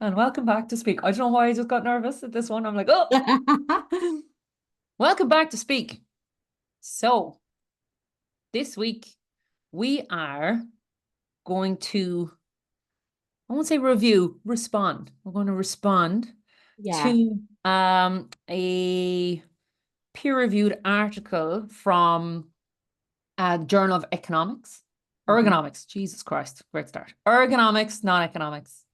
And welcome back to Speak. I don't know why I just got nervous at this one. I'm like, oh, welcome back to Speak. So this week we are going to, I won't say review, respond. We're going to respond Yeah. to a peer-reviewed article from Journal of Economics. Mhm. Ergonomics. Jesus Christ, great start. Ergonomics, not economics.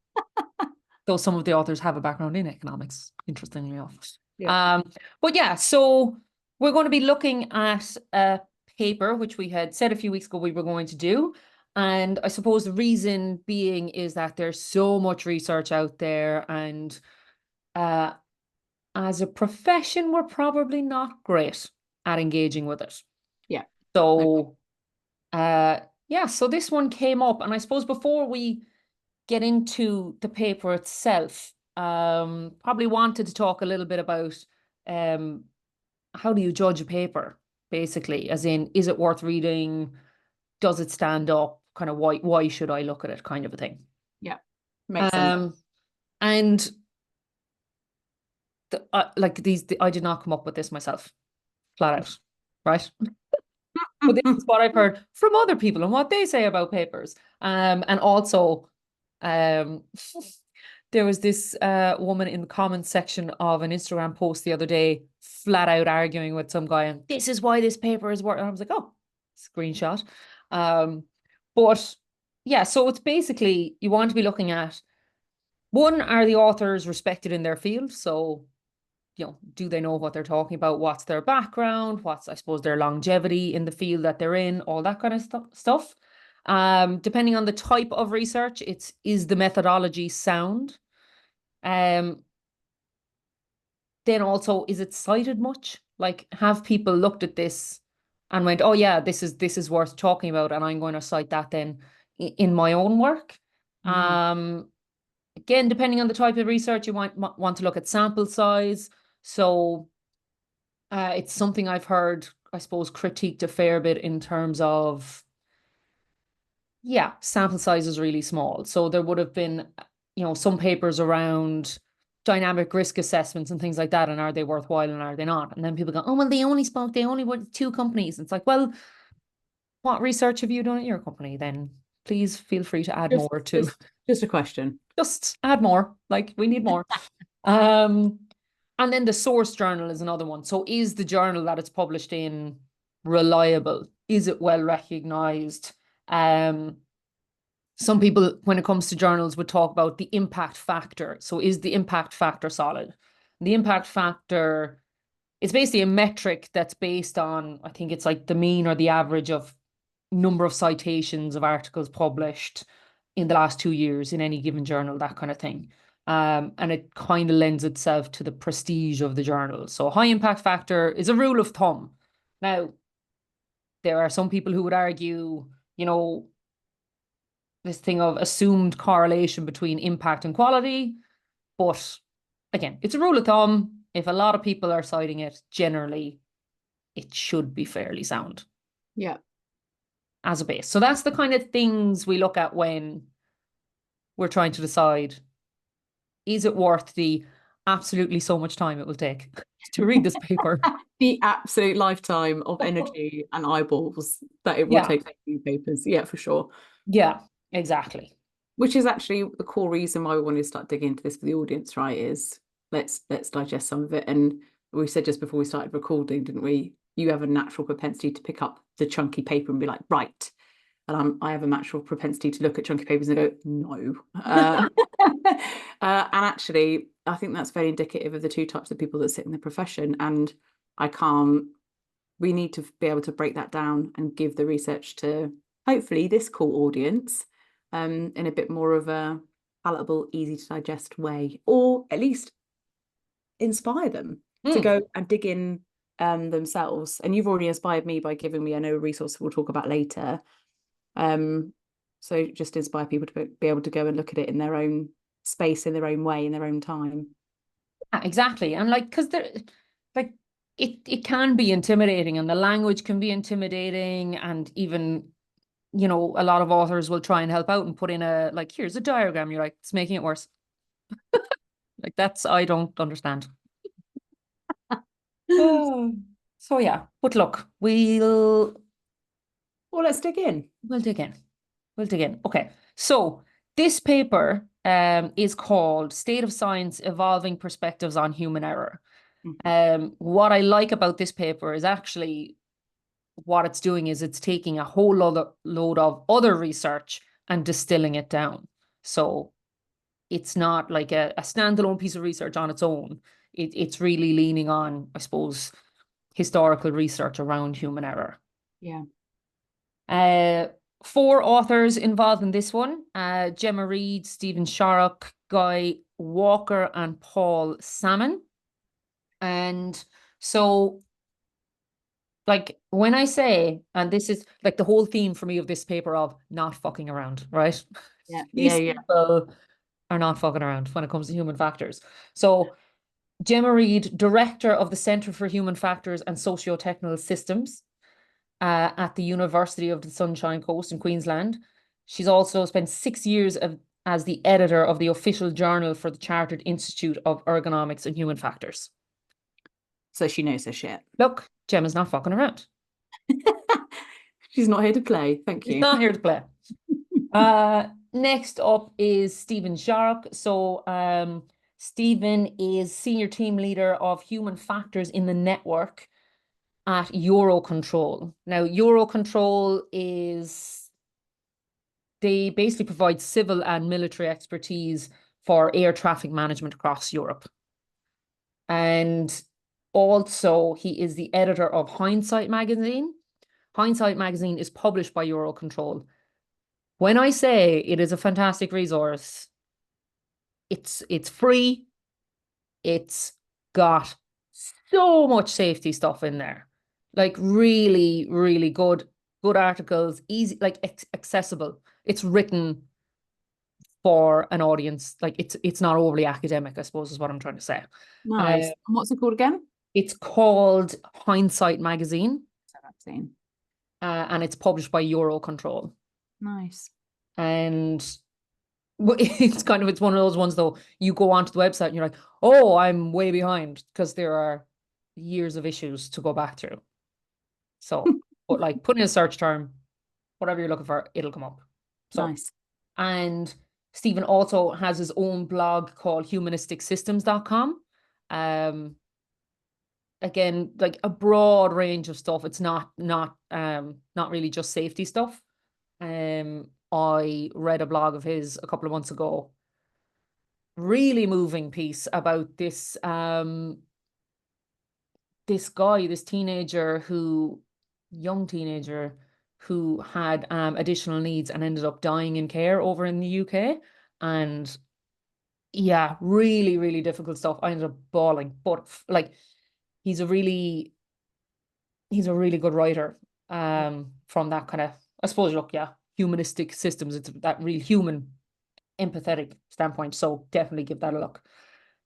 Though some of the authors have a background in economics, interestingly enough. Yeah. Um, but yeah, so we're going to be looking at a paper, which we had said a few weeks ago we were going to do. And I suppose the reason being is that there's so much research out there, and uh, as a profession, we're probably not great at engaging with it. Yeah. Okay. So, yeah, so this one came up, and I suppose before we get into the paper itself, probably wanted to talk a little bit about um, how do you judge a paper, basically, as in, is it worth reading? Does it stand up? Kind of why should I look at it, kind of a thing. Yeah. Makes sense. Um, and like I did not come up with this myself, flat out, right? But this is what I've heard from other people and what they say about papers. And also, um, there was this woman in the comments section of an Instagram post the other day, flat out arguing with some guy, and this is why this paper is worth. And I was like, oh, screenshot. Um, but yeah, so it's basically you want to be looking at one, are the authors respected in their field? So, do they know what they're talking about? What's their background? What's, I suppose, their longevity in the field that they're in? All that kind of stuff. Depending on the type of research, is the methodology sound? Um, then also, is it cited much? Like, have people looked at this and went, "Oh yeah, this is worth talking about," and I'm going to cite that then in my own work. Mm. Um, Again, depending on the type of research, you might want to look at sample size. So, it's something I've heard, I suppose, critiqued a fair bit in terms of, yeah, sample size is really small. So there would have been, some papers around dynamic risk assessments and things like that. And are they worthwhile and are they not? And then people go, oh, well, they only went two companies. It's like, well, what research have you done at your company? Then please feel free to add Just, more to just, just a question. just add more. Like we need more. Um, and then the source journal is another one. So is the journal that it's published in reliable? Is it well recognized? Um, some people, when it comes to journals, would talk about the impact factor. So is the impact factor solid? The impact factor is basically a metric that's based on, I think it's like the mean or the average of number of citations of articles published in the last 2 years in any given journal, that kind of thing. And it kind of lends itself to the prestige of the journal. So high impact factor is a rule of thumb. Now, there are some people who would argue, you know, this thing of assumed correlation between impact and quality. But again, it's a rule of thumb. If a lot of people are citing it, generally, it should be fairly sound Yeah. as a base. So that's the kind of things we look at when we're trying to decide, is it worth the absolutely so much time it will take to read this paper? The absolute lifetime of energy and eyeballs that it will Yeah, take to read papers. Yeah, for sure. yeah, exactly. Which is actually the core reason why we wanted to start digging into this for the audience, right? Is let's digest some of it. And we said just before we started recording, didn't we? You have a natural propensity to pick up the chunky paper and be like, right. And I have a natural propensity to look at chunky papers and go, no. And actually, I think that's very indicative of the two types of people that sit in the profession. And I can't, we need to be able to break that down and give the research to hopefully this cool audience in a bit more of a palatable, easy to digest way, or at least inspire them to Mm. go and dig in themselves. And you've already inspired me by giving me, I know, a resource we'll talk about later. So just inspire people to be able to go and look at it in their own space, in their own way, in their own time. Yeah, exactly. And like, because there, like, it can be intimidating, and the language can be intimidating, and even, a lot of authors will try and help out and put in a, like, here's a diagram. You're like, it's making it worse. Like I don't understand. Oh, so yeah, but look, Well, let's dig in. we'll dig in. We'll dig in. Okay. So this paper is called State of Science Evolving Perspectives on Human Error. What I like about this paper is actually what it's doing is it's taking a whole load of other research and distilling it down. So it's not like a standalone piece of research on its own. It's really leaning on, I suppose, historical research around human error. Yeah. 4 authors involved in this one, Gemma Reed, Stephen Shorrock, Guy Walker, and Paul Salmon. And so, like, when I say, and this is like the whole theme for me of this paper of not fucking around, right? Yeah. These Yeah. people are not fucking around when it comes to human factors. So Gemma Reed, director of the Centre for Human Factors and Socio-Technical Systems at the University of the Sunshine Coast in Queensland. She's also spent 6 years as the editor of the official journal for the Chartered Institute of Ergonomics and Human Factors. So she knows her shit. Look, Gemma's not fucking around. She's not here to play. Thank She's you. not here to play. Next up is Stephen Shorrock. So Stephen is senior team leader of human factors in the network at EUROCONTROL. Now, EUROCONTROL they basically provide civil and military expertise for air traffic management across Europe. And also, he is the editor of HindSight magazine. HindSight magazine is published by EUROCONTROL. When I say it is a fantastic resource, it's free. It's got so much safety stuff in there. Like really, really good articles, easy, like accessible. It's written for an audience. Like it's not overly academic, I suppose, is what I'm trying to say. Nice. And what's it called again? It's called HindSight magazine, I've seen. and it's published by EUROCONTROL. Nice. And it's one of those ones though, you go onto the website and you're like, oh, I'm way behind because there are years of issues to go back through. So, but like put in a search term, whatever you're looking for, it'll come up. So, Nice. and Stephen also has his own blog called humanisticsystems.com. Again, like a broad range of stuff. It's not really just safety stuff. I read a blog of his a couple of months ago. Really moving piece about this this guy, this young teenager who had additional needs and ended up dying in care over in the UK. And yeah, really, really difficult stuff. I ended up bawling, but like he's a really good writer from that kind of, I suppose, look, yeah, humanistic systems. It's that real human, empathetic standpoint. So definitely give that a look.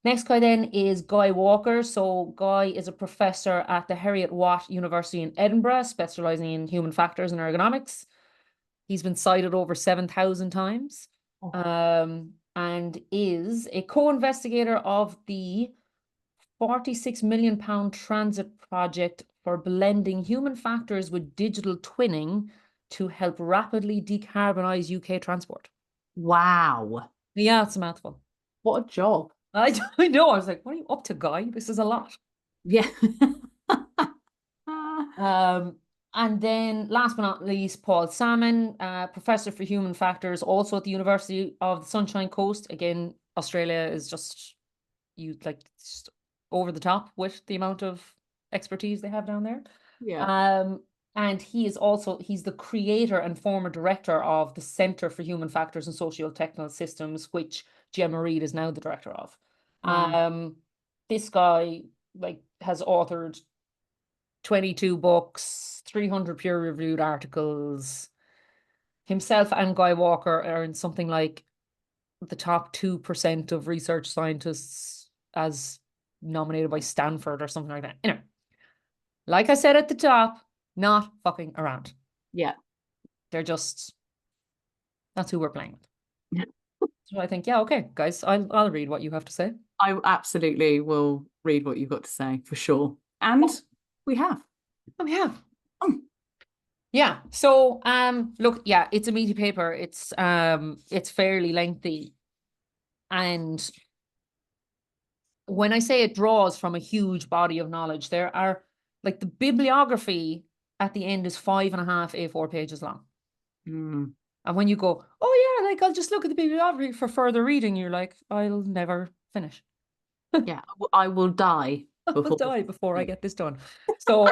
Next guy then is Guy Walker. So Guy is a professor at the Heriot-Watt University in Edinburgh, specializing in human factors and ergonomics. He's been cited over 7,000 times, and is a co-investigator of the £46 million transit project for blending human factors with digital twinning to help rapidly decarbonize UK transport. Wow. Yeah, it's a mouthful. What a job. I know. I was like, what are you up to, Guy? This is a lot. Yeah. And then last but not least, Paul Salmon, professor for human factors, also at the University of the Sunshine Coast. Again, Australia is just over the top with the amount of expertise they have down there. Yeah. And he's the creator and former director of the Centre for Human Factors and Socio-Technical Systems, which Gemma Reed is now the director of. Wow. This guy has authored 22 books, 300 peer-reviewed articles. Himself and Guy Walker are in something like the top 2% of research scientists as nominated by Stanford or something like that. Anyway, like I said at the top, not fucking around. Yeah. That's who we're playing with. So I think, yeah, okay, guys, I'll read what you have to say. I absolutely will read what you've got to say for sure. And we have. Oh, yeah. Oh, Yeah. So, look, yeah, it's a meaty paper. It's fairly lengthy. And when I say it draws from a huge body of knowledge, there are like the bibliography at the end is 5.5 A4 pages long. mm, And when you go, oh yeah, like I'll just look at the bibliography for further reading, you're like, I'll never finish. yeah, I will die I'll before this die is before I complete. get this done. So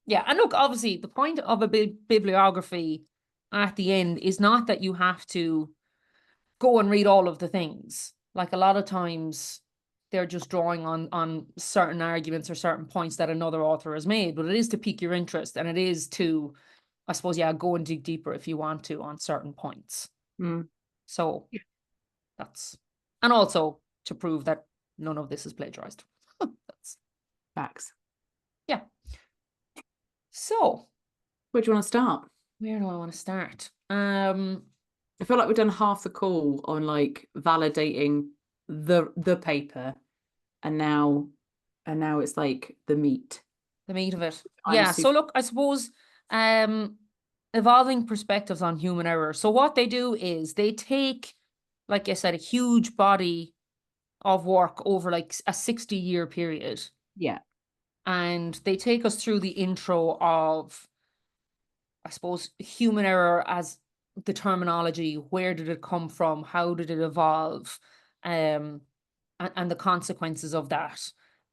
yeah, and look, obviously the point of a bibliography at the end is not that you have to go and read all of the things. Like a lot of times they're just drawing on certain arguments or certain points that another author has made, but it is to pique your interest and it is to, I suppose, yeah, go and dig deeper if you want to on certain points. Mm, So that's, and also to prove that none of this is plagiarized. That's, facts. yeah. So Where do you want to start? where do I want to start? I feel like we've done half the call on like validating the paper, and now it's like the meat. The meat of it. I'm Yeah. So super. look, I suppose evolving perspectives on human error. So what they do is they take, like I said, a huge body of work over like a 60-year period. Yeah, And they take us through the intro of, I suppose, human error as the terminology. Where did it come from? How did it evolve? And the consequences of that.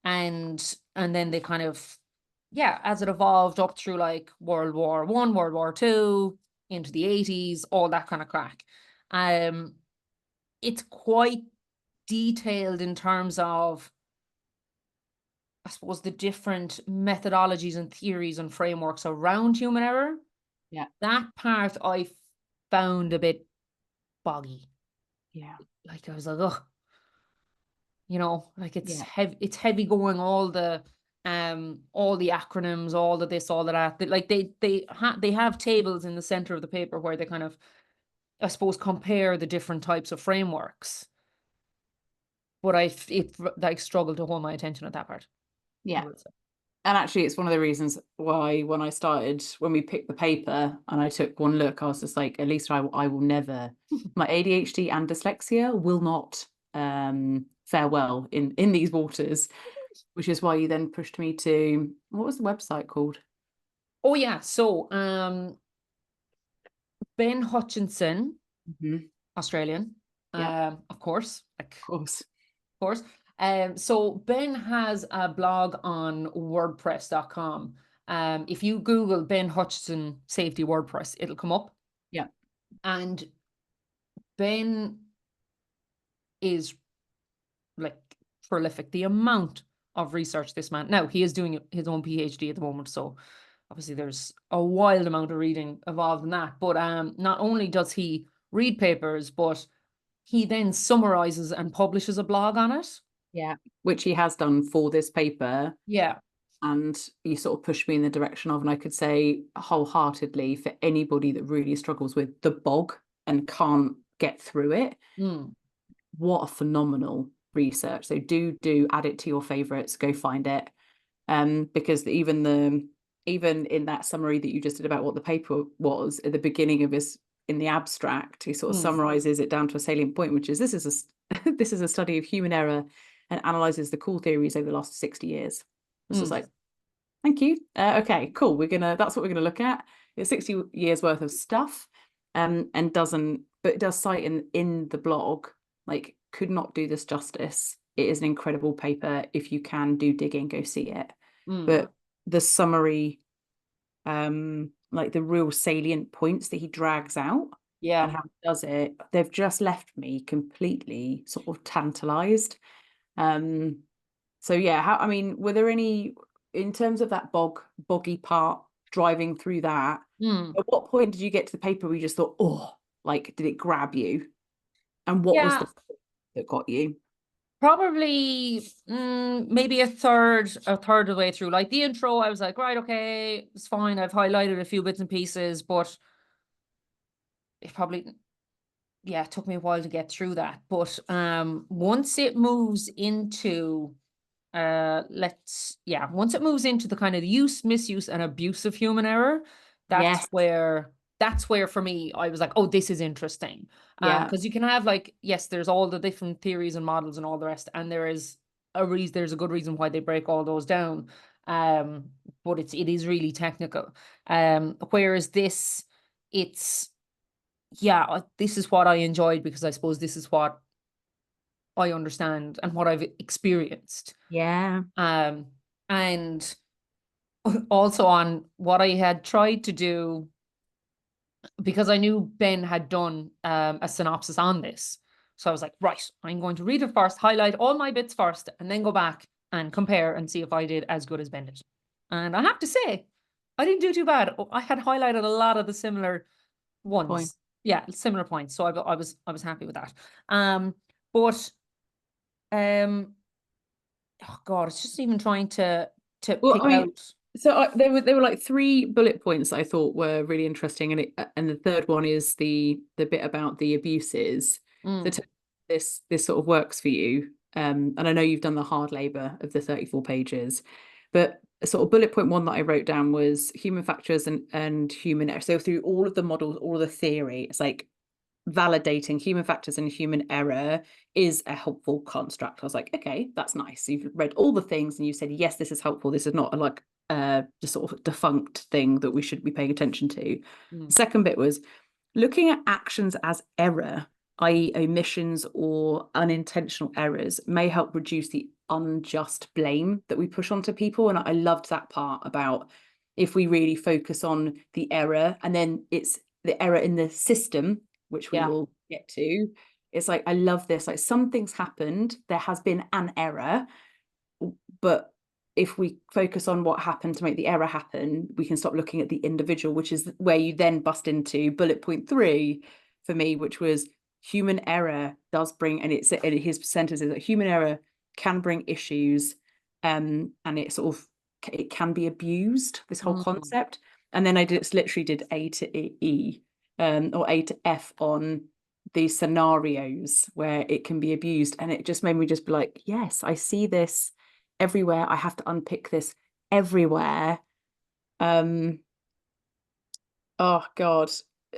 And then they kind of, yeah, as it evolved up through like World War One, World War Two, into the 80s, all that kind of crack. Um, it's quite detailed in terms of, I suppose, the different methodologies and theories and frameworks around human error. yeah, That part I found a bit boggy. yeah, Like I was like, oh, like yeah, it's heavy going, all the acronyms, all of this, all of that. Like they have tables in the center of the paper where they kind of, I suppose, compare the different types of frameworks. But it like struggled to hold my attention at that part, I yeah. would say. And actually, it's one of the reasons why when we picked the paper and I took one look, I was just like, at least I will never, my ADHD and dyslexia will not fare well in these waters, which is why you then pushed me to, what was the website called? Oh yeah, so Ben Hutchinson, Mm-hmm. Australian, Yeah, of of course, like course. course. So Ben has a blog on WordPress.com. If you Google Ben Hutchinson safety WordPress, it'll come up. Yeah, And Ben is like prolific. The amount of research this man, now he is doing his own PhD at the moment, so obviously there's a wild amount of reading involved in that. But not only does he read papers, but he then summarizes and publishes a blog on it. yeah. Which he has done for this paper. Yeah. And you sort of pushed me in the direction of, and I could say wholeheartedly, for anybody that really struggles with the bog and can't get through it, what a phenomenal research. So do add it to your favorites, go find it. Because even in that summary that you just did about what the paper was at the beginning of his, in the abstract, he sort of summarizes it down to a salient point, which is this is a study of human error and analyzes the core theories over the last 60 years. This is like, thank you. Okay, cool. That's what we're gonna look at. It's 60 years worth of stuff, and but it does cite in the blog, like, could not do this justice. It is an incredible paper. If you can do digging, go see it. But the summary, like the real salient points that he drags out, Yeah. and how he does it, they've just left me completely sort of tantalized. So yeah, I mean, were there any, in terms of that boggy part, driving through that, at what point did you get to the paper where you just thought, oh, like, did it grab you? And what was Yeah, the that got you? probably maybe a third of the way through. Like the intro, I was like, right, okay, it's fine. I've highlighted a few bits and pieces, but it probably yeah, it took me a while to get through that. But once it moves into once it moves into the kind of use, misuse, and abuse of human error, Yes. that's where for me I was like, oh, this is interesting. Yeah. Because you can have like, yes, there's all the different theories and models and all the rest, and there's a good reason why they break all those down. But it is really technical. Whereas this, it's this is what I enjoyed, because I suppose this is what I understand and what I've experienced. Yeah. And also on what I had tried to do, because I knew Ben had done a synopsis on this. So I was like, right, I'm going to read it first, highlight all my bits first, and then go back and compare and see if I did as good as Ben did. And I have to say, I didn't do too bad. I had highlighted a lot of the similar Point. ones. Yeah, similar points. So I was happy with that. But oh God, it's just even trying to Well, pick I mean, out. so there were like 3 bullet points that I thought were really interesting, and the third one is the bit about the abuses. So Mm, this sort of works for you, and I know you've done the hard labor of the 34 pages, but sort of bullet point 1 that I wrote down was human factors and human error. So through all of the models, all of the theory, it's like validating human factors and human error is a helpful construct. I was like, okay, that's nice. You've read all the things and you said, yes, this is helpful. This is not like just sort of defunct thing that we should be paying attention to. mm, The second bit was looking at actions as error, i.e. omissions or unintentional errors, may help reduce the unjust blame that we push onto people. And I loved that part about if we really focus on the error, and then it's the error in the system, which we yeah. will get to. It's like, I love this. Like, something's happened, there has been an error, but if we focus on what happened to make the error happen, we can stop looking at the individual, which is where you then bust into bullet point 3 for me, which was human error does bring, and it's in his sentence is that human error can bring issues, and it can be abused, this whole concept. And then I just literally did A to E, or A to F on these scenarios where it can be abused, and it just made me just be like, yes, I see this everywhere. I have to unpick this everywhere. Oh God.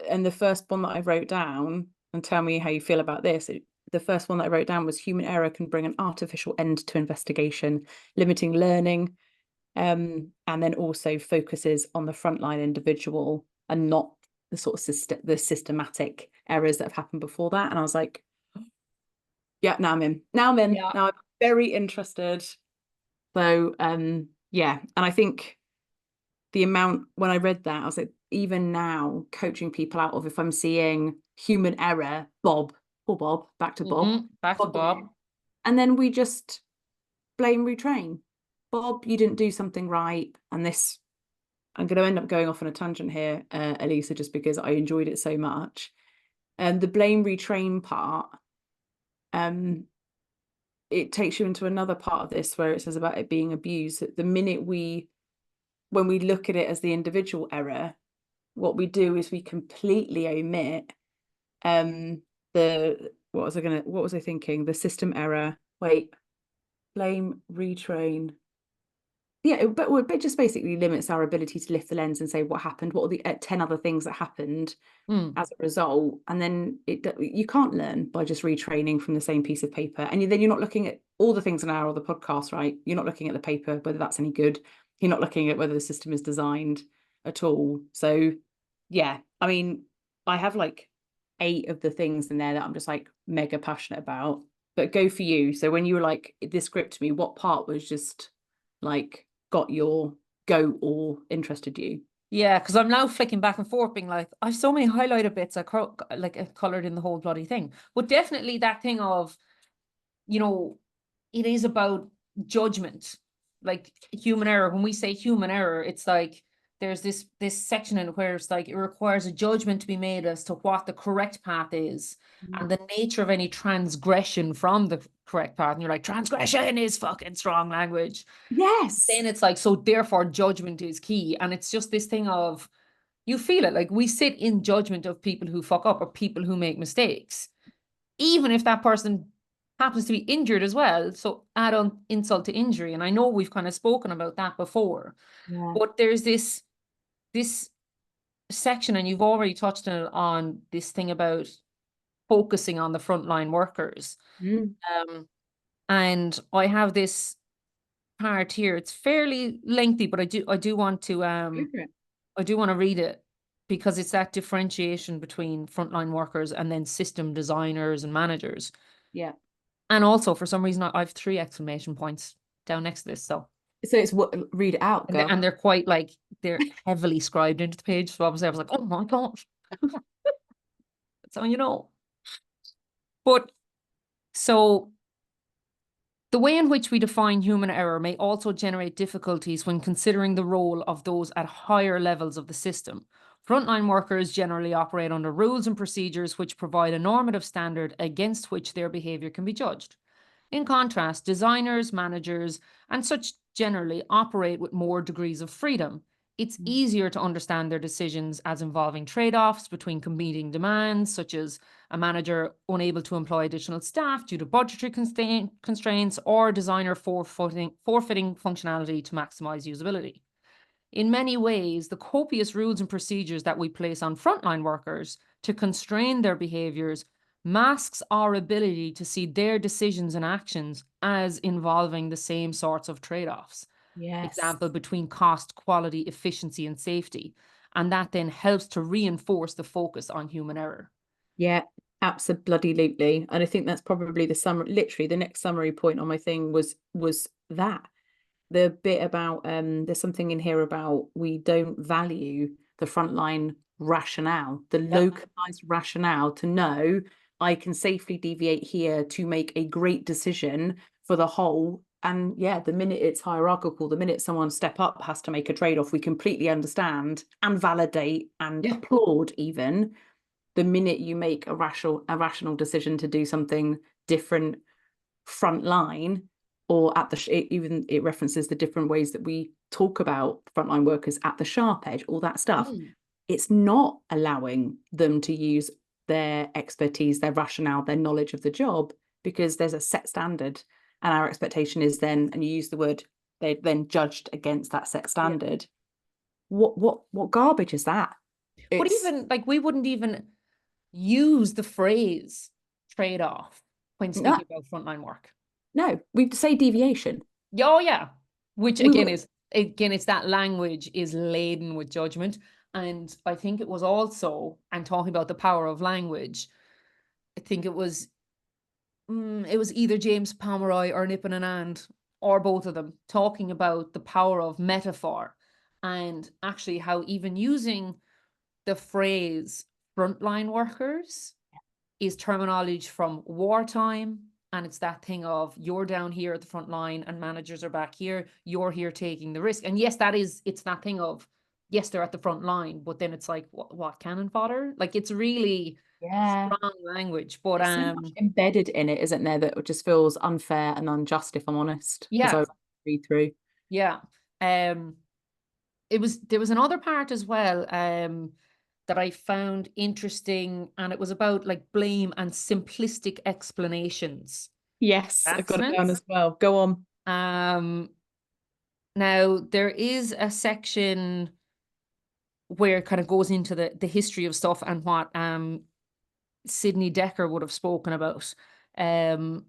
And the first one that I wrote down, and tell me how you feel about this. The first one that I wrote down was human error can bring an artificial end to investigation, limiting learning, and then also focuses on the frontline individual and not the sort of the systematic errors that have happened before that. And I was like, yeah, now I'm in. Now I'm very interested. So yeah, and I think the amount, when I read that, I was like, even now coaching people out of, if I'm seeing human error, Bob, poor Bob, back to Bob. Back to Bob. And then we just blame, retrain. Bob, you didn't do something right. And this, I'm going to end up going off on a tangent here, Elisa, just because I enjoyed it so much. And the blame, retrain part, it takes you into another part of this where it says about it being abused. The minute when we look at it as the individual error, what we do is we completely omit what was I thinking? The system error. Wait, blame, retrain. Yeah, but it just basically limits our ability to lift the lens and say what happened, what are the 10 other things that happened as a result. And then you can't learn by just retraining from the same piece of paper. And then you're not looking at all the things in our other podcast, right? You're not looking at the paper, whether that's any good. You're not looking at whether the system is designed at all. So yeah, I mean, I have like 8 of the things in there that I'm just like mega passionate about. But go for you. So when you were like, this gripped me, what part was just like got your goat or interested you? Yeah, because I'm now flicking back and forth, being like, I've so many highlighted bits I colored in the whole bloody thing. But definitely that thing of, it is about judgment, like human error. When we say human error, it's like there's this section in where it's like it requires a judgment to be made as to what the correct path is and the nature of any transgression from the correct path. And you're like, transgression is fucking strong language. Yes. Then it's like, so therefore judgment is key. And it's just this thing of You feel it. Like we sit in judgment of people who fuck up or people who make mistakes, even if that person happens to be injured as well. So add on insult to injury. And I know we've kind of spoken about that before, but there's this section, and you've already touched on this thing about focusing on the frontline workers. And I have this part here. It's fairly lengthy, but I do want to read it, because it's that differentiation between frontline workers and then system designers and managers. Yeah. And also, for some reason, I have 3 exclamation points down next to this. So it's what, read it out, girl. And they're quite like, they're heavily scribed into the page. So obviously I was like, oh my gosh. That's how you know. But so the way in which we define human error may also generate difficulties when considering the role of those at higher levels of the system. Frontline workers generally operate under rules and procedures which provide a normative standard against which their behavior can be judged. In contrast, designers, managers, and such generally operate with more degrees of freedom. It's easier to understand their decisions as involving trade-offs between competing demands, such as a manager unable to employ additional staff due to budgetary constraints, or a designer forfeiting functionality to maximize usability. In many ways, the copious rules and procedures that we place on frontline workers to constrain their behaviors masks our ability to see their decisions and actions as involving the same sorts of trade-offs. Example, between cost, quality, efficiency, and safety. And that then helps to reinforce the focus on human error. Yeah, absolutely. And I think that's probably literally the next summary point on my thing was that. The bit about there's something in here about we don't value the frontline rationale, the localized rationale to know I can safely deviate here to make a great decision for the whole. And yeah, the minute it's hierarchical, the minute someone step up has to make a trade-off, we completely understand and validate and applaud even. The minute you make a rational decision to do something different frontline, or at the it references the different ways that we talk about frontline workers at the sharp edge, all that stuff. It's not allowing them to use their expertise, their rationale, their knowledge of the job, because there's a set standard, and our expectation is then, and you use the word, they're then judged against that set standard. What garbage is that? But even like, we wouldn't even use the phrase trade-off when speaking about frontline work. No, we'd say deviation. Oh yeah, which again it's that language is laden with judgment. And I think it was also, and talking about the power of language, I think it was either James Pomeroy or Nippon Anand, or both of them, talking about the power of metaphor, and actually how even using the phrase frontline workers is terminology from wartime. And it's that thing of, you're down here at the front line and managers are back here, you're here taking the risk. And yes, it's that thing of, yes, they're at the front line, but then it's like, what cannon fodder? Like, it's really strong language, but there's so much embedded in it, isn't there, that just feels unfair and unjust, if I'm honest. As I read through. There was another part as well that I found interesting, and it was about like blame and simplistic explanations. Yes, I've got it down as well. Go on. Now there is a section where it kind of goes into the history of stuff and what Sidney Dekker would have spoken about. And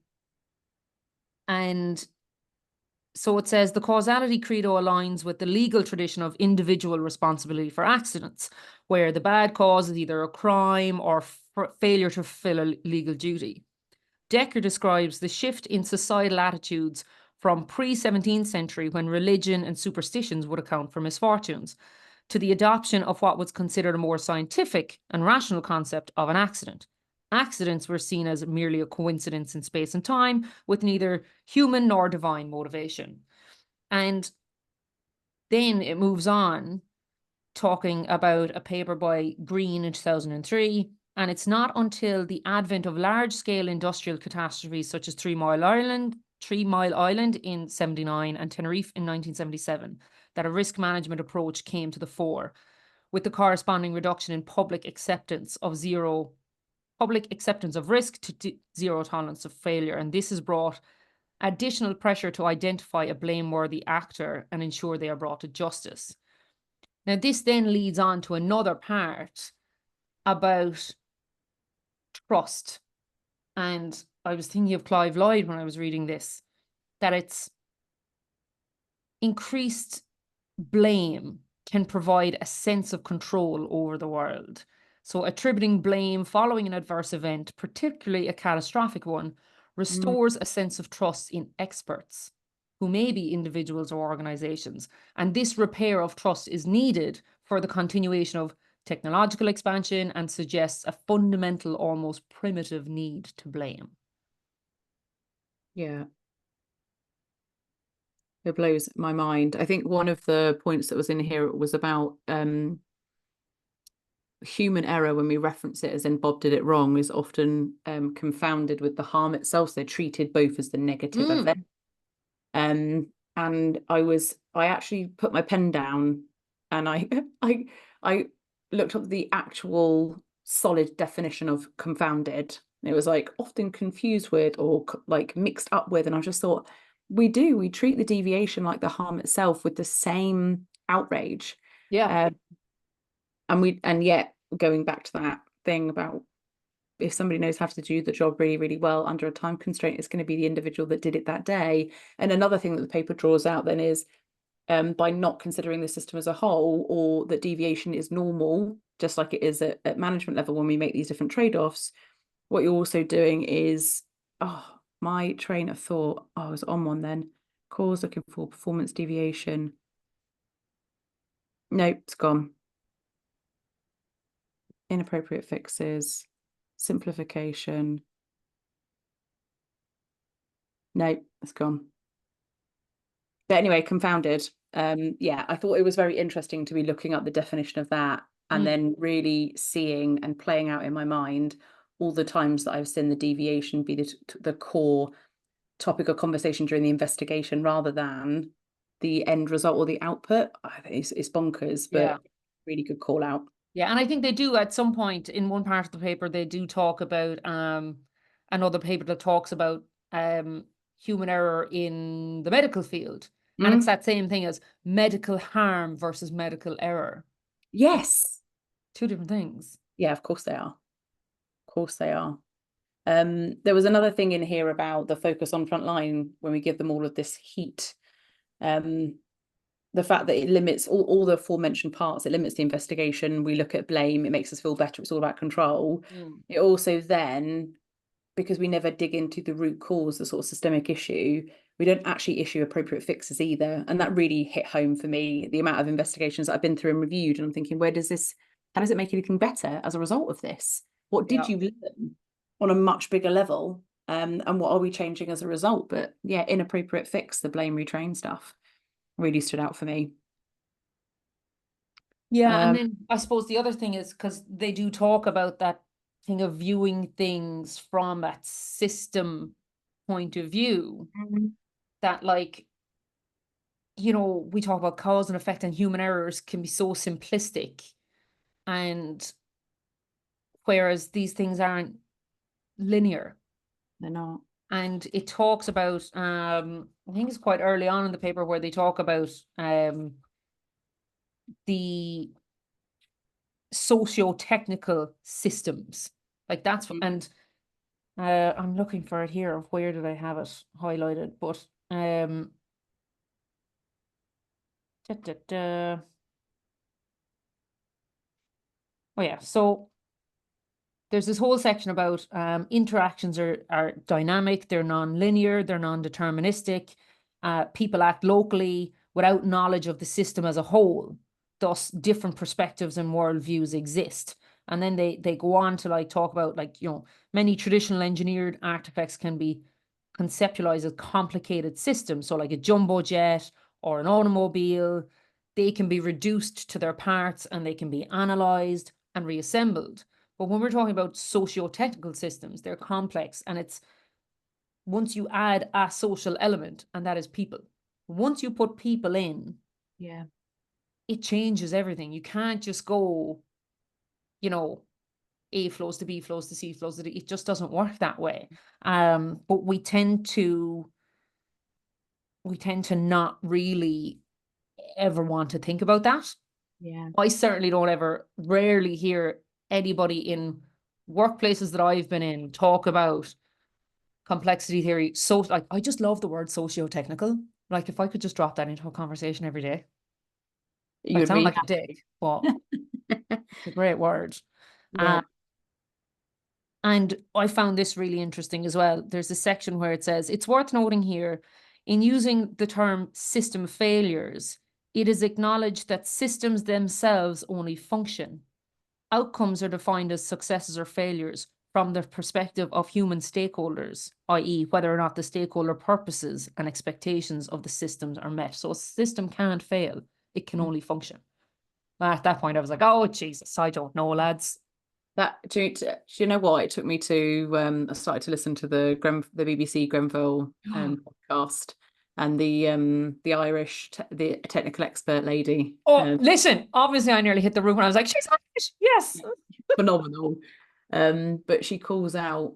so it says, the causality credo aligns with the legal tradition of individual responsibility for accidents, where the bad cause is either a crime or failure to fulfill a legal duty. Dekker describes the shift in societal attitudes from pre-17th century, when religion and superstitions would account for misfortunes, to the adoption of what was considered a more scientific and rational concept of an accident. Accidents were seen as merely a coincidence in space and time, with neither human nor divine motivation. And then it moves on, talking about a paper by Green in 2003. And it's not until the advent of large-scale industrial catastrophes such as 3 Mile Island in 79 and Tenerife in 1977 that a risk management approach came to the fore, with the corresponding reduction in public acceptance of risk to zero tolerance of failure. And this has brought additional pressure to identify a blameworthy actor and ensure they are brought to justice. Now, this then leads on to another part about trust. And I was thinking of Clive Lloyd when I was reading this, that it's increased blame can provide a sense of control over the world. So attributing blame following an adverse event, particularly a catastrophic one, restores a sense of trust in experts, who may be individuals or organizations. And this repair of trust is needed for the continuation of technological expansion and suggests a fundamental, almost primitive need to blame. Yeah. It blows my mind. I think one of the points that was in here was about human error, when we reference it as in Bob did it wrong, is often confounded with the harm itself. So they're treated both as the negative event. And I actually put my pen down and I looked up the actual solid definition of confounded. It was like often confused with or like mixed up with. And I just thought, we treat the deviation like the harm itself with the same outrage. Yeah. And yet going back to that thing about if somebody knows how to do the job really, really well under a time constraint, it's going to be the individual that did it that day. And another thing that the paper draws out then is by not considering the system as a whole, or that deviation is normal, just like it is at management level when we make these different trade-offs, what you're also doing is, my train of thought, I was on one then, cause looking for performance deviation. Nope, it's gone. Inappropriate fixes, simplification. No, it's gone. But anyway, confounded. Yeah, I thought it was very interesting to be looking up the definition of that and then really seeing and playing out in my mind all the times that I've seen the deviation be the core topic of conversation during the investigation rather than the end result or the output. I think it's bonkers, but really good call out. Yeah, and I think they do at some point in one part of the paper, they do talk about another paper that talks about human error in the medical field. And it's that same thing as medical harm versus medical error. Yes. Two different things. Yeah, of course they are. Of course they are. There was another thing in here about the focus on frontline when we give them all of this heat. The fact that it limits all the aforementioned parts, it limits the investigation. We look at blame, it makes us feel better. It's all about control. It also then, because we never dig into the root cause, the sort of systemic issue, we don't actually issue appropriate fixes either. And that really hit home for me, the amount of investigations that I've been through and reviewed. And I'm thinking, how does it make anything better as a result of this? What did you learn on a much bigger level? And what are we changing as a result? But yeah, inappropriate fix, the blame retrain stuff really stood out for me. Yeah, and then I suppose the other thing is, because they do talk about that thing of viewing things from that system point of view, that like, you know, we talk about cause and effect, and human errors can be so simplistic, and whereas these things aren't linear. They're not. And it talks about I think it's quite early on in the paper where they talk about the socio-technical systems, like that's and I'm looking for it here. Of where did I have it highlighted? But oh yeah, so there's this whole section about interactions are dynamic, they're non-linear, they're non-deterministic. People act locally without knowledge of the system as a whole. Thus, different perspectives and worldviews exist. And then they go on to like talk about, like, you know, many traditional engineered artifacts can be conceptualized as complicated systems. So like a jumbo jet or an automobile, they can be reduced to their parts and they can be analyzed and reassembled. But when we're talking about socio-technical systems, they're complex, and it's once you add a social element, and that is people. Once you put people in, yeah, it changes everything. You can't just go, you know, A flows to B flows to C flows to D. It just doesn't work that way. But we tend to not really ever want to think about that. Yeah. I certainly rarely hear anybody in workplaces that I've been in talk about complexity theory. So like, I just love the word socio-technical. Like if I could just drop that into a conversation every day. You I would sound really like a dick, but it's a great word. yeah. And I found this really interesting as well. There's a section where it says, it's worth noting here, in using the term system failures, it is acknowledged that systems themselves only function. Outcomes are defined as successes or failures from the perspective of human stakeholders, i.e. whether or not the stakeholder purposes and expectations of the systems are met. So a system can't fail, it can only function. At that point, I was like, oh, Jesus, I don't know, lads. That do you know what? It took me to I started to listen to the BBC Grenfell podcast, and the Irish the technical expert lady. Oh, listen, obviously I nearly hit the roof and I was like, she's Irish, yes. Phenomenal. But she calls out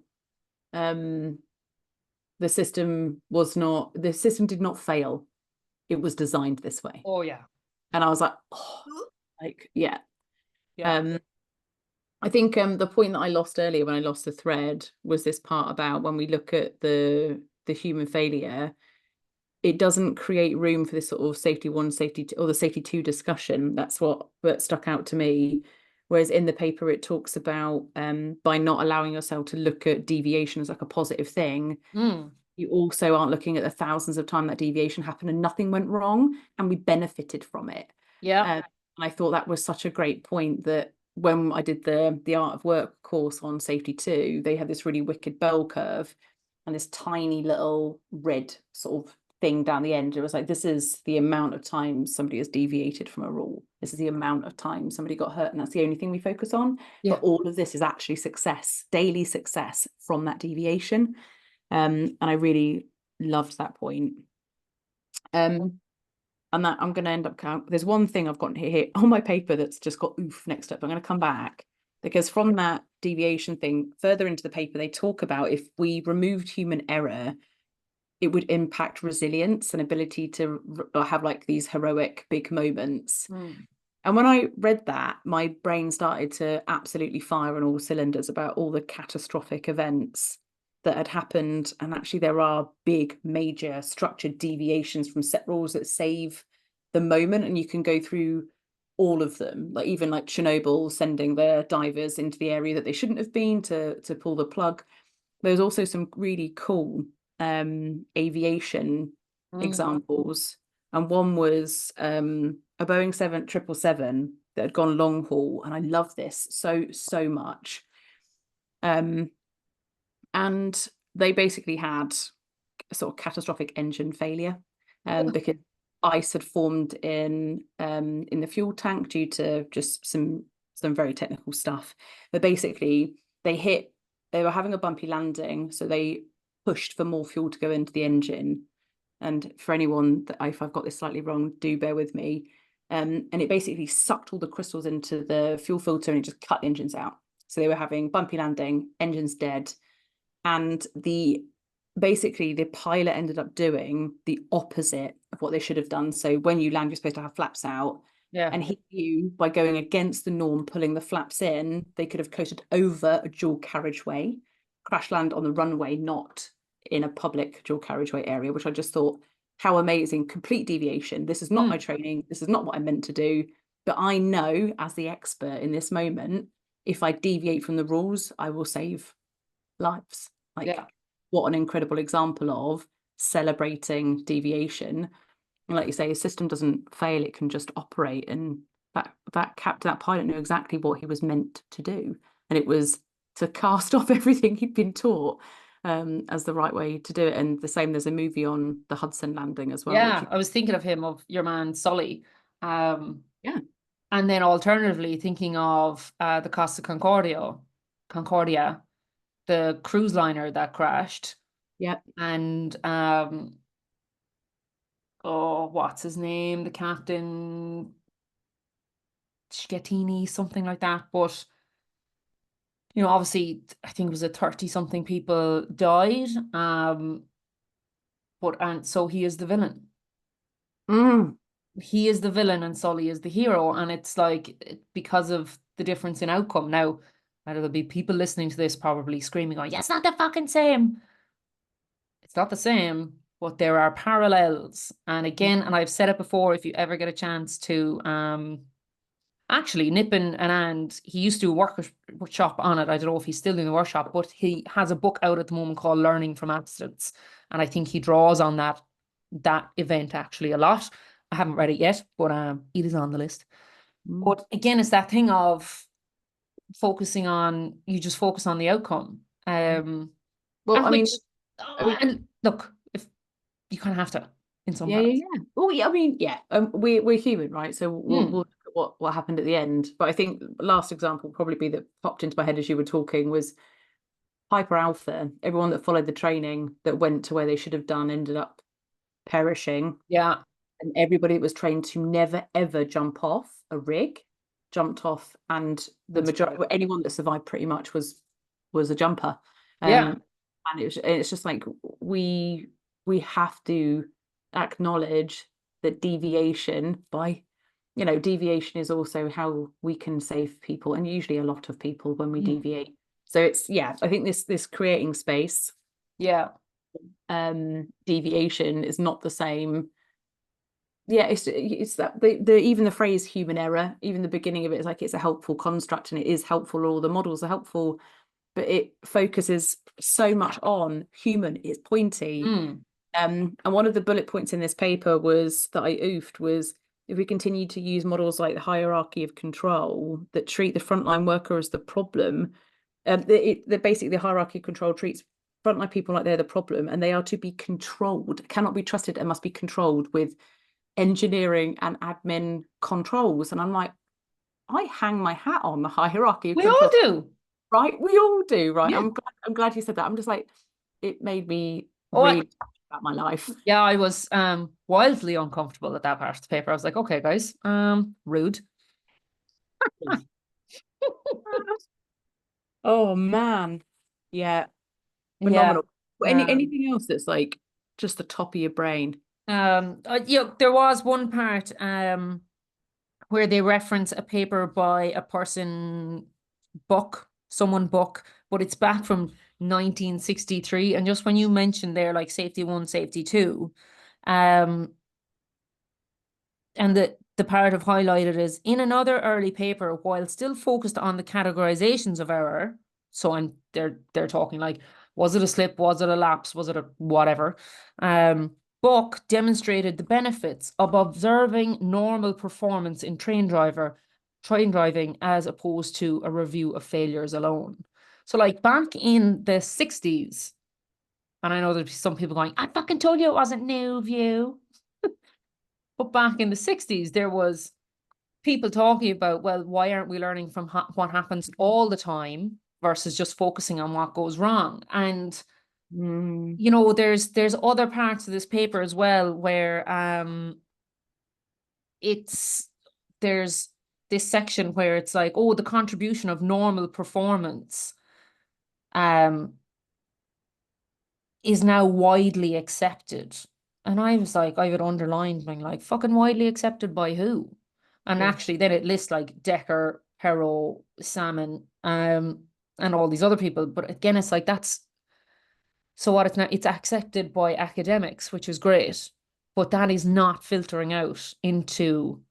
the system did not fail. It was designed this way. Oh yeah. And I was like, oh, like, yeah. Yeah. I think the point that I lost earlier when I lost the thread was this part about when we look at the human failure, it doesn't create room for this sort of safety one, safety two, or the safety two discussion. That's what stuck out to me. Whereas in the paper, it talks about by not allowing yourself to look at deviation as like a positive thing, you also aren't looking at the thousands of times that deviation happened and nothing went wrong and we benefited from it. Yeah. And I thought that was such a great point that when I did the Art of Work course on safety 2, they had this really wicked bell curve and this tiny little red sort of thing down the end. It was like, this is the amount of times somebody has deviated from a rule. This is the amount of times somebody got hurt, and that's the only thing we focus on. Yeah. But all of this is actually success, daily success from that deviation. And I really loved that point. And that I'm going to end up there's one thing I've got here on my paper that's just got oof next up. I'm going to come back because from that deviation thing further into the paper, they talk about if we removed human error, it would impact resilience and ability to have like these heroic big moments. And when I read that, my brain started to absolutely fire on all cylinders about all the catastrophic events that had happened. And actually, there are big, major structured deviations from set rules that save the moment. And you can go through all of them, like even like Chernobyl sending their divers into the area that they shouldn't have been to pull the plug. There's also some really cool aviation examples. And one was a Boeing 777 that had gone long haul. And I love this so much. And they basically had a sort of catastrophic engine failure because ice had formed in the fuel tank due to just some very technical stuff. But basically, they were having a bumpy landing, so they pushed for more fuel to go into the engine. And for anyone that if I've got this slightly wrong, do bear with me. And it basically sucked all the crystals into the fuel filter and it just cut the engines out. So they were having bumpy landing, engines dead. And basically the pilot ended up doing the opposite of what they should have done. So when you land, you're supposed to have flaps out. Yeah. And he knew by going against the norm, pulling the flaps in, they could have coasted over a dual carriageway, crash land on the runway, not in a public dual carriageway area, which I just thought, how amazing, complete deviation. This is not my training. This is not what I meant to do. But I know as the expert in this moment, if I deviate from the rules, I will save lives. Like, what an incredible example of celebrating deviation. And like you say, a system doesn't fail, it can just operate. And that captain, that pilot knew exactly what he was meant to do. And it was to cast off everything he'd been taught as the right way to do it. And the same, there's a movie on the Hudson landing as well. Yeah, I was thinking of him, of your man Sully. Yeah. And then alternatively thinking of the Costa Concordia, the cruise liner that crashed. Yeah. And what's his name? The captain. Schettini, something like that. But you know, obviously, I think it was a 30-something people died. And so he is the villain. Mm. He is the villain and Sully is the hero. And it's like because of the difference in outcome. Now, there'll be people listening to this probably screaming, going, yeah, it's not the fucking same. It's not the same, but there are parallels. And again, and I've said it before, if you ever get a chance to actually, Nippon and he used to do a workshop on it. I don't know if he's still doing the workshop, but he has a book out at the moment called Learning from Accidents. And I think he draws on that event actually a lot. I haven't read it yet, but it is on the list. But again, it's that thing of focusing on, you just focus on the outcome. Well, And I mean, which, and look, if you kind of have to in some yeah, parts. yeah, yeah. Oh, yeah. I mean, yeah. We're human, right? So we'll look at what happened at the end. But I think the last example probably be that popped into my head as you were talking was Hyper Alpha. Everyone that followed the training that went to where they should have done ended up perishing. Yeah, And everybody that was trained to never ever jump off a rig jumped off, and the that's majority, right. anyone that survived pretty much was a jumper. Yeah. And it's just like we have to acknowledge that deviation by, deviation is also how we can save people, and usually a lot of people when we Mm. deviate. So it's, yeah, I think this creating space, Yeah. deviation is not the same. Yeah, it's that the even the phrase human error, even the beginning of it is like it's a helpful construct and it is helpful, all the models are helpful, but it focuses so much on human, it's pointy. Mm. And one of the bullet points in this paper was that I oofed was, if we continue to use models like the hierarchy of control that treat the frontline worker as the problem, basically the hierarchy of control treats frontline people like they're the problem and they are to be controlled, cannot be trusted and must be controlled with engineering and admin controls. And I'm like, I hang my hat on the hierarchy of We all control, do. right? We all do, right? Yeah. I'm glad you said that. I'm just like, it made me Oh, really about my life. yeah, I was wildly uncomfortable at that part of the paper. I was like, okay, guys, rude. Oh man. Yeah, Yeah. phenomenal. Um, Anything else that's like just the top of your brain? yeah, there was one part where they reference a paper by a person someone Buck, but it's back from 1963. And just when you mentioned there, like safety one, safety two, um, and the paragraph highlighted is in another early paper, while still focused on the categorizations of error. So they're talking like, was it a slip? Was it a lapse? Was it a whatever? Buck demonstrated the benefits of observing normal performance in train driving as opposed to a review of failures alone. So like back in the 60s, and I know there's some people going, I fucking told you it wasn't new view. But back in the 60s, there was people talking about, well, why aren't we learning from what happens all the time versus just focusing on what goes wrong? And Mm. you know, there's other parts of this paper as well where it's there's this section where it's like, oh, the contribution of normal performance um is now widely accepted. And I was like, I would underline being like, fucking widely accepted by who? And Yeah. actually then it lists like Decker, Perrow, Salmon, and all these other people. But again, it's like that's so what it's not, it's accepted by academics, which is great, but that is not filtering out into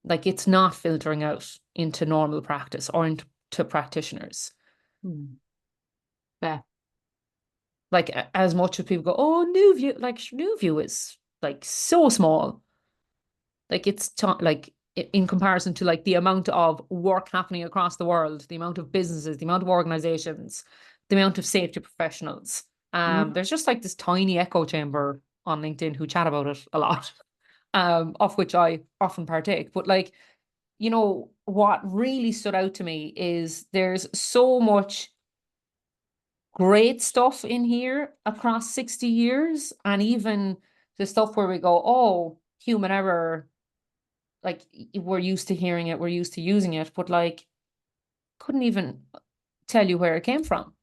it's not filtering out into normal practice or into practitioners. Mm. Fair. Like as much as people go, oh, New View, like New View is like so small. Like it's like in comparison to like the amount of work happening across the world, the amount of businesses, the amount of organizations, the amount of safety professionals. Mm. There's just like this tiny echo chamber on LinkedIn who chat about it a lot, of which I often partake. But like, you know, what really stood out to me is there's so much great stuff in here across 60 years, and even the stuff where we go, oh, human error, like we're used to hearing it, we're used to using it, but like couldn't even tell you where it came from.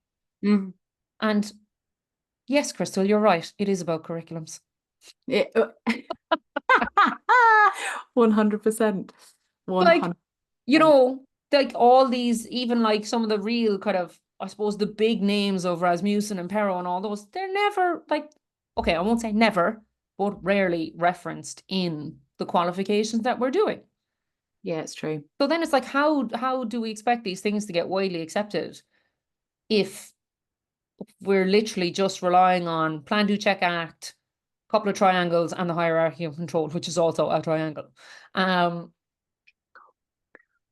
Mm. And yes, Crystal, you're right. It is about curriculums. 100%. Like, 100%. you know, like all these, even like some of the real kind of, I suppose, the big names of Rasmussen and Perro and all those, they're never like, okay, I won't say never, but rarely referenced in the qualifications that we're doing. Yeah, it's true. So then it's like, how do we expect these things to get widely accepted if we're literally just relying on plan, do, check, act, couple of triangles, and the hierarchy of control, which is also a triangle.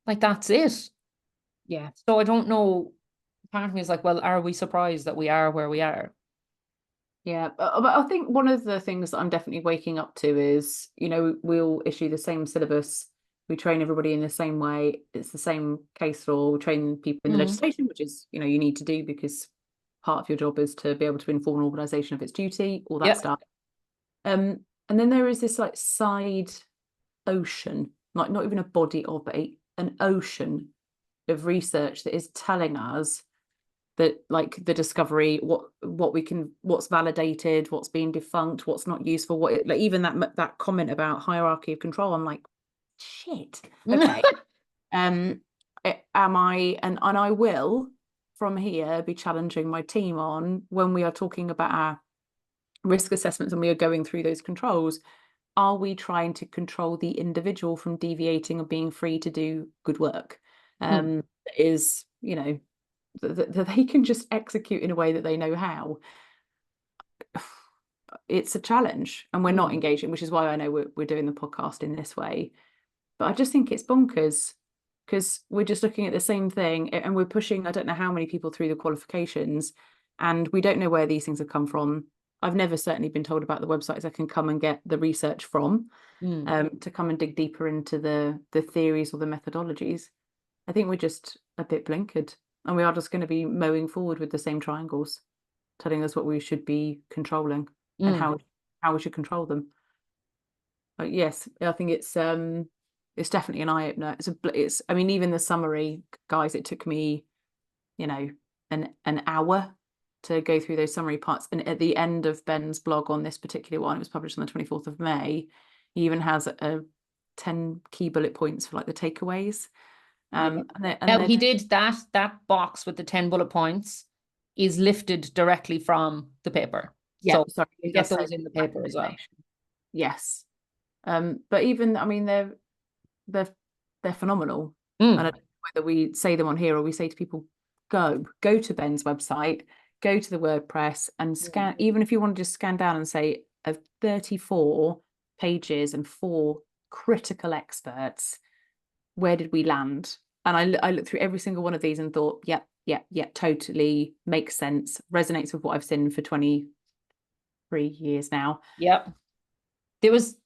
Like that's it. Yeah. So I don't know. Part of me is like, well, are we surprised that we are where we are? Yeah, but I think one of the things that I'm definitely waking up to is, we'll issue the same syllabus. We train everybody in the same way. It's the same case law. We train people in the legislation, which is, you need to do because part of your job is to be able to inform an organisation of its duty, all that Yep. stuff. And then there is this like side ocean, like not even a body of, but an ocean of research that is telling us that like the discovery, what's validated, what's being defunct, what's not useful, like even that comment about hierarchy of control, I'm like, shit, okay. Am I, and I will from here be challenging my team on when we are talking about our risk assessments and we are going through those controls, are we trying to control the individual from deviating or being free to do good work? Is, that they can just execute in a way that they know how. It's a challenge, and we're not engaging, which is why I know we're doing the podcast in this way. But I just think it's bonkers because we're just looking at the same thing and we're pushing, I don't know how many people through the qualifications, and we don't know where these things have come from. I've never certainly been told about the websites I can come and get the research from, to come and dig deeper into the theories or the methodologies. I think we're just a bit blinkered, and we are just going to be mowing forward with the same triangles, telling us what we should be controlling and how we should control them. But yes, I think it's definitely an eye opener. It's I mean, even the summary, guys, it took me, an hour to go through those summary parts. And at the end of Ben's blog on this particular one, it was published on the 24th of May, he even has 10 key bullet points for like the takeaways. Now he did that box with the 10 bullet points is lifted directly from the paper. Yeah, so sorry, you get those in the paper as well. Yes. But even, I mean, they're phenomenal. And I don't know whether we say them on here or we say to people, go to Ben's website, go to the WordPress and scan, even if you want to just scan down and say of 34 pages and 4 critical experts, where did we land? And I looked through every single one of these and thought, yep, totally makes sense, resonates with what I've seen for 23 years now. Yep. There was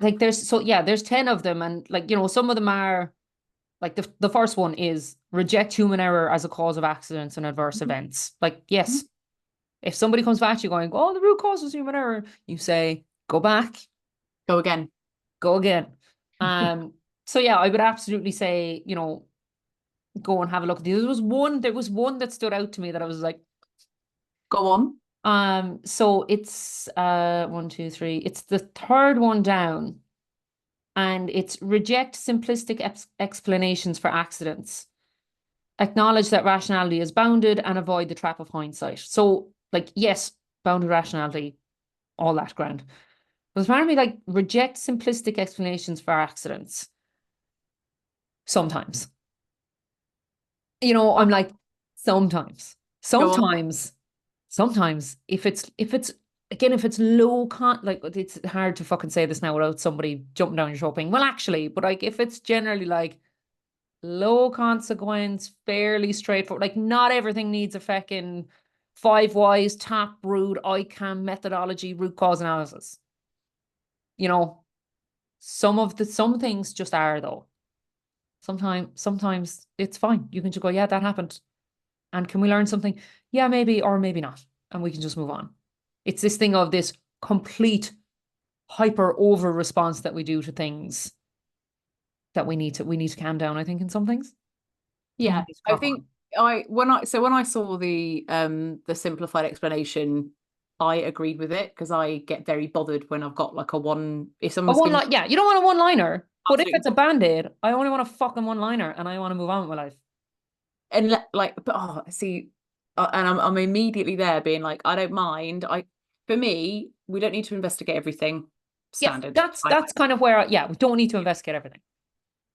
like, there's 10 of them. And like, some of them are like the first one is reject human error as a cause of accidents and adverse events. Like, yes, if somebody comes back to you going, oh, the root cause was human error, you say, go back. Go again. So yeah, I would absolutely say, go and have a look at these. There was one that stood out to me that I was like, go on. So it's 1, 2, 3. It's the third one down. And it's reject simplistic explanations for accidents. Acknowledge that rationality is bounded and avoid the trap of hindsight. So, like, yes, bounded rationality, all that grand. But apparently, like, reject simplistic explanations for accidents. Sometimes. I'm like, sometimes. Sometimes if it's low like it's hard to fucking say this now without somebody jumping down your throat being, well, actually, but like if it's generally like low consequence, fairly straightforward, like not everything needs a fucking 5 whys, tap root, ICAM methodology, root cause analysis. Some things just are though. Sometimes it's fine. You can just go, yeah, that happened. And can we learn something? Yeah, maybe, or maybe not. And we can just move on. It's this thing of this complete hyper over response that we do to things that we need to calm down, I think, in some things. Yeah, Need to I crack on. think when I saw the simplified explanation, I agreed with it because I get very bothered when I've got like if A someone's one giving line, yeah, you don't want a one-liner, but if absolutely it's a band-aid, I only want a fucking one-liner and I want to move on with my life. and like but see and I'm immediately there being like I don't mind. For me, we don't need to investigate everything Yeah, standard. that's kind of where, yeah, we don't need to investigate everything.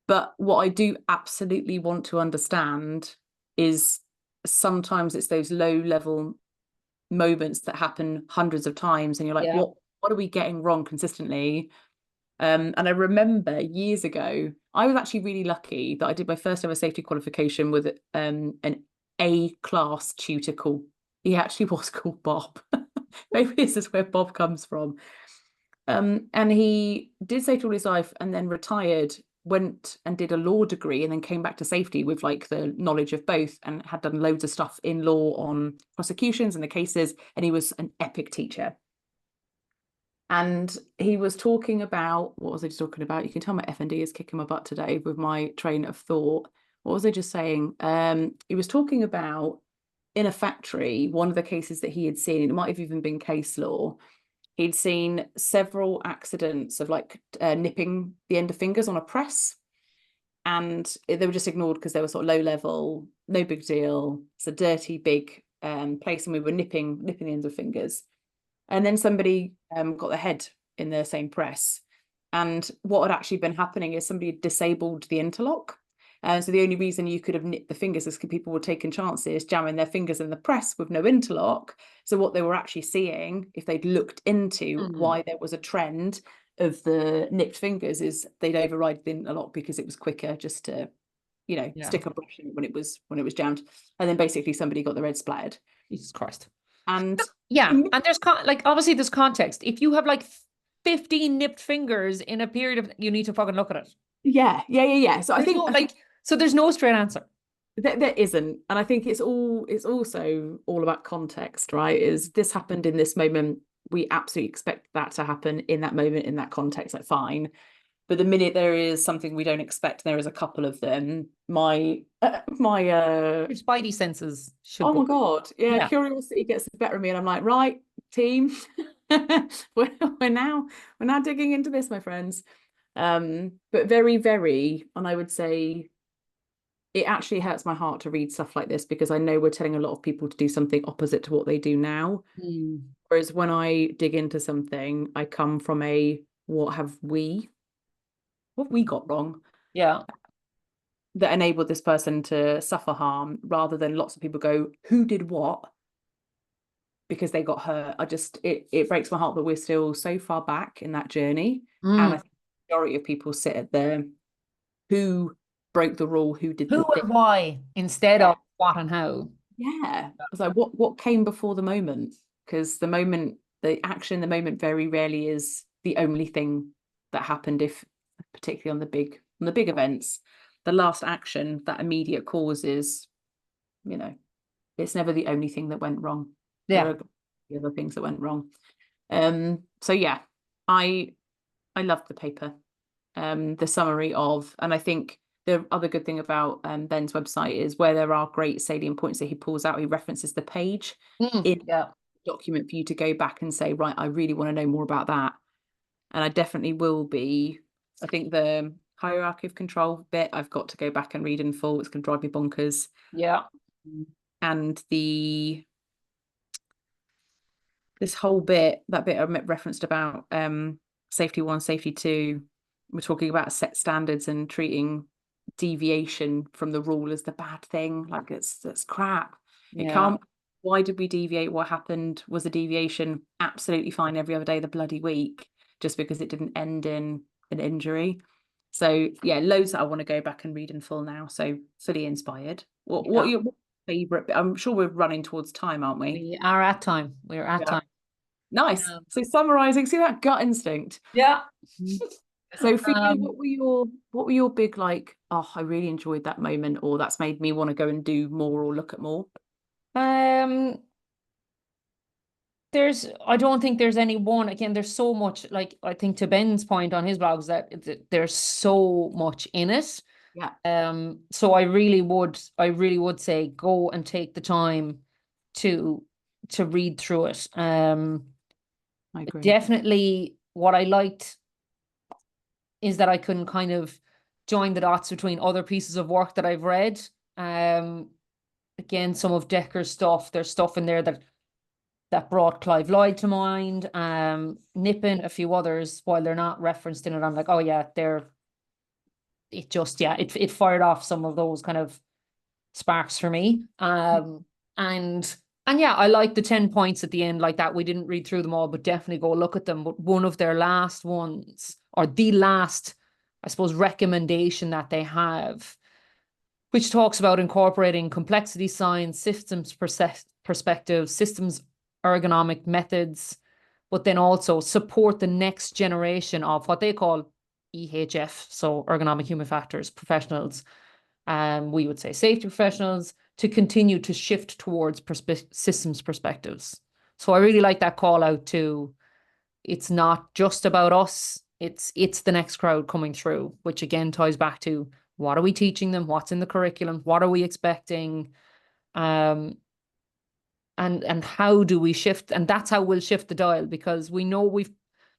But what I do absolutely want to understand is sometimes it's those low level moments that happen hundreds of times and you're like, Yeah. what are we getting wrong consistently? And I remember years ago, I was actually really lucky that I did my first ever safety qualification with an A class tutor called, he actually was called Bob. Maybe this is where Bob comes from. And he did safety all his life and then retired, went and did a law degree and then came back to safety with like the knowledge of both and had done loads of stuff in law on prosecutions and the cases. And he was an epic teacher. And he was talking about, what was he talking about? You can tell my F&D is kicking my butt today with my train of thought. What was I just saying? He was talking about in a factory, one of the cases that he had seen, it might have even been case law. He'd seen several accidents of like nipping the end of fingers on a press. And they were just ignored because they were sort of low level, no big deal. It's a dirty, big place, and we were nipping the ends of fingers. And then somebody got their head in the same press. And what had actually been happening is somebody had disabled the interlock. So the only reason you could have nipped the fingers is because people were taking chances, jamming their fingers in the press with no interlock. So what they were actually seeing, if they'd looked into why there was a trend of the nipped fingers, is they'd override the interlock because it was quicker just to, stick a brush in it when it was jammed. And then basically somebody got their head splattered. Jesus Christ. And Yeah, and there's like obviously there's context. If you have like 15 nipped fingers in a period of, you need to fucking look at it. yeah. So There's no, like, so there's no straight answer. there isn't, and I think it's also all about context, right? Is this happened in this moment? We absolutely expect that to happen in that moment, in that context, like fine. But the minute there is something we don't expect, there is a couple of them. Your spidey senses should Oh go. my God. Yeah, curiosity gets the better of me. And I'm like, right, team, we're now digging into this, my friends. But very, very, and I would say it actually hurts my heart to read stuff like this because I know we're telling a lot of people to do something opposite to what they do now. Whereas when I dig into something, I come from what have we got wrong? Yeah. That enabled this person to suffer harm, rather than lots of people go, who did what? Because they got hurt. It breaks my heart that we're still so far back in that journey. And I think the majority of people sit at the who broke the rule, who did Who the thing. and why instead of what and how. Yeah. I was like, what came before the moment? Because the action in the moment very rarely is the only thing that happened, if particularly on the big events. The last action, that immediate cause is, it's never the only thing that went wrong. There are the other things that went wrong. So yeah, I loved the paper. The summary of, and I think the other good thing about Ben's website is where there are great salient points that he pulls out, he references the page in the document for you to go back and say, right, I really want to know more about that. And I definitely will be. I think the hierarchy of control bit, I've got to go back and read in full. It's going to drive me bonkers. Yeah. And this whole bit, that bit I referenced about safety 1, safety 2, we're talking about set standards and treating deviation from the rule as the bad thing. Like that's crap. It can't. Why did we deviate? What happened? Was the deviation absolutely fine every other day of the bloody week, just because it didn't end in an injury? So yeah, loads that I want to go back and read in full now. So fully inspired. What are your favorite? I'm sure we're running towards time, aren't we? We are at time. We're at time. Nice. So summarizing, see that gut instinct. Yeah. So for you, what were your big like, oh, I really enjoyed that moment, or that's made me want to go and do more or look at more? I don't think there's any one. Again, there's so much, like, I think to Ben's point on his blogs that there's so much in it. Yeah. So I really would say go and take the time to read through it. I agree. Definitely what I liked is that I can kind of join the dots between other pieces of work that I've read. Again, some of Decker's stuff, there's stuff in there that brought Clive Lloyd to mind, Nippon, a few others, while they're not referenced in it. I'm like, oh yeah, it fired off some of those kind of sparks for me. And yeah, I like the 10 points at the end like that. We didn't read through them all, but definitely go look at them. But one of their last ones, or the last, I suppose, recommendation that they have, which talks about incorporating complexity science, systems perspective, systems ergonomic methods, but then also support the next generation of what they call EHF, so ergonomic human factors professionals. We would say safety professionals, to continue to shift towards systems perspectives. So I really like that call out to, it's not just about us, it's the next crowd coming through, which again ties back to what are we teaching them, what's in the curriculum, what are we expecting, and how do we shift, and that's how we'll shift the dial, because we know we've,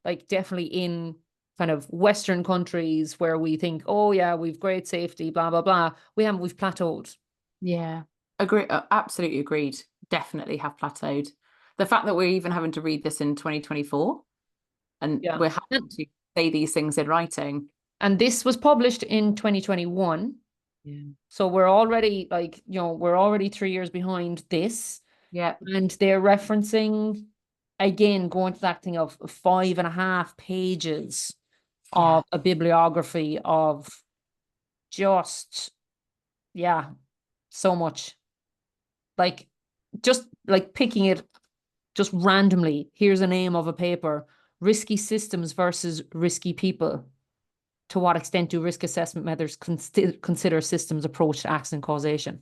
like, definitely in kind of Western countries where we think, oh yeah, we've great safety, blah, blah, blah. We've plateaued. Yeah, agree. Absolutely agreed. Definitely have plateaued. The fact that we're even having to read this in 2024 and Yeah. we're having to say these things in writing. And this was published in 2021. Yeah. So we're already, like, we're already 3 years behind this. Yeah. And they're referencing, again, going to that thing of 5.5 pages of a bibliography of just, yeah, so much. Like, just like picking it just randomly. Here's a name of a paper: risky systems versus risky people. To what extent do risk assessment methods consider systems approach to accident causation?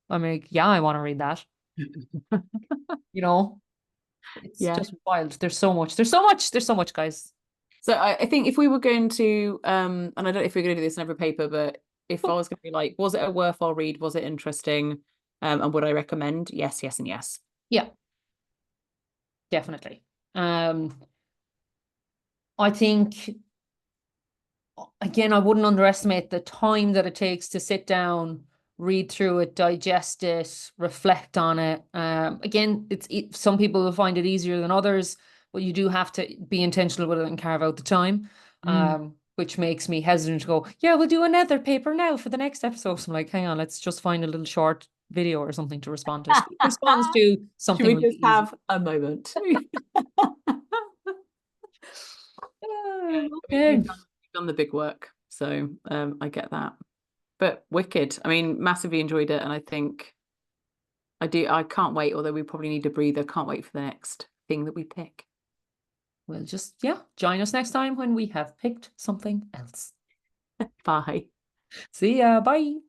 I mean, yeah, I want to read that. It's just wild. There's so much, guys. So I think if we were going to, and I don't know if we're going to do this in every paper, but if I was going to be like, was it a worthwhile read? Was it interesting? And would I recommend? Yes, yes, and yes. Yeah, definitely. I think, again, I wouldn't underestimate the time that it takes to sit down, read through it, digest it, reflect on it. Again, some people will find it easier than others, but you do have to be intentional with it and carve out the time. Which makes me hesitant to go, yeah, we'll do another paper now for the next episode. So I'm like, hang on, let's just find a little short video or something to respond to. So responds to something. Should we just have a moment? Okay. We've done the big work, so I get that. But wicked. I mean, massively enjoyed it, and I think I can't wait, although we probably need a breather. Can't wait for the next thing that we pick. We'll just, join us next time when we have picked something else. Bye. See ya. Bye.